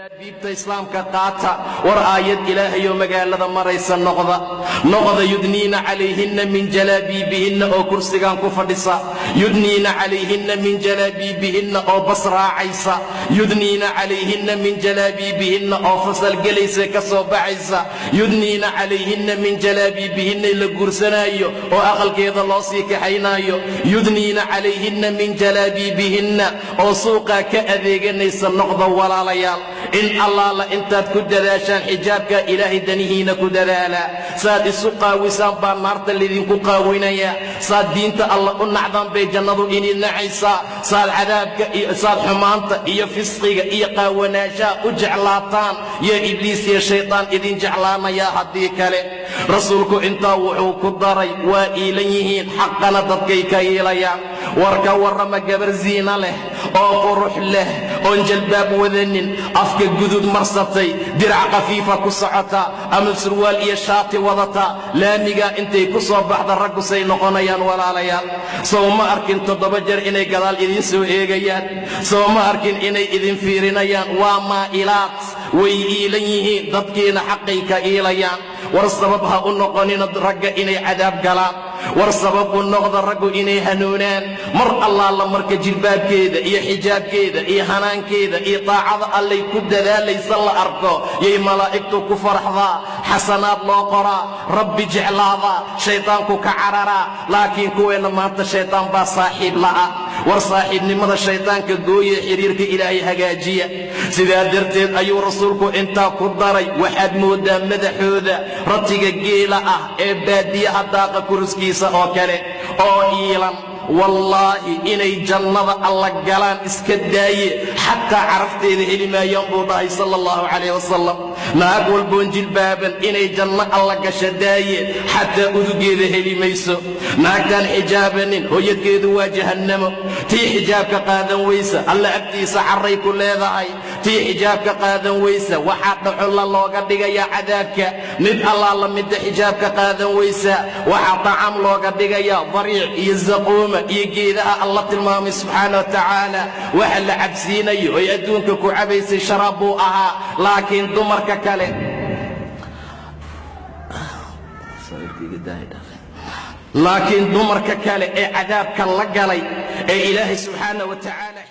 diibta islaamka qaata war aayad ilaahay oo magaalada maraysa noqda yudniina calayhinna min jalaabiibihinna oo kursigan ku fadhisa yudniina calayhinna min jalaabiibihinna oo bas raacaysa yudniina calayhinna min jalaabiibihinna oo fasal gelaysa ka soo baxaysa yudniina calayhinna min jalaabiibihinna la guursanaayo oo aqalkeeda loo sii kaxaynaayo yudniina calayhinna min jalaabiibihinna oo suuqa ka adeeganaysa noqda walaalayaal in allaala intaad ku dadaashaan xijaabka ilaahay danihiina ku dadaala saad isu qaawisaan baa naarta lidinku qaawinaya saad diinta alla u nacdaan bay jannadu inii nacaysaa saad cadaabka iyo saad xumaanta iyo fisqiga iyo qaawanaashaa u jeclaataan yaa ibliis iyo shaytaan idin jeclaanayaa haddii kale rasuulku intaa wuxuu ku daray waa iilan yihiin xaqana dadkay ka iilayaan warka warrama gabar ziina leh oo qurux leh oon jalbaab wadanin afka gudud marsatay dirac qafiifa ku socota ama surwaal iyo shaati wadata laamiga intay ku soo baxda raggu say noqonayaan walaalayaal soo ma arkin 7 jeer inay gadaal idin soo eegayaan soo ma arkin inay idin fiirinayaan waa maa'ilaad way iilan yihiin dadkiina xaqay ka iilayaan war sabab ha u noqonina ragga inay cadaab galaan war sabab u noqda raggu inay hanuunaan mar allaala marka jilbaabkeeda iyo xijaabkeeda iyo hanaankeeda iyo taacada allay ku dadaalaysa la arko yay malaa'igtu ku farxdaa xasanaad loo qoraa rabbi jeclaadaa shaydaanku ka cararaa laakiin kuweenna maanta shaydaan baa saaxiib la'a war saaxiibnimada shaydaanka gooye xiriirka ilaahay hagaajiya sidaa darteed ayuu rasuulku intaa ku daray waxaad moodaa madaxooda ratiga geela ah ee baadiyaha daaqa kuruskiisa oo kale oo iilan wallaahi inay jannada alla galaan iska daaye xataa carafteeda heli maayaan buu dhahay sala allahu calayh wasalam naag walboon jilbaaban inay janno alla gasha daaye xataa udugeeda heli mayso naagtaan xijaabanin hooyadkeedu waa jahannamo tii xijaabka qaadan weysa alla agtiisa carray ku leedahay tii xijaabka qaadan weysa waxaa dhaxulla looga dhigayaa cadaabka mid allaala midda xijaabka qaadan weysa waxaa tacaam looga dhigayaa dariic iyo zaquuma iyo geedaha alla tilmaamay subxaana wa tacaala waxa la cabsiinayo oy adduunka ku cabaysay sharaab buu ahaa laakiin dumarka kale ee cadaabka la galay ee ilaahay subxaana wa tacaala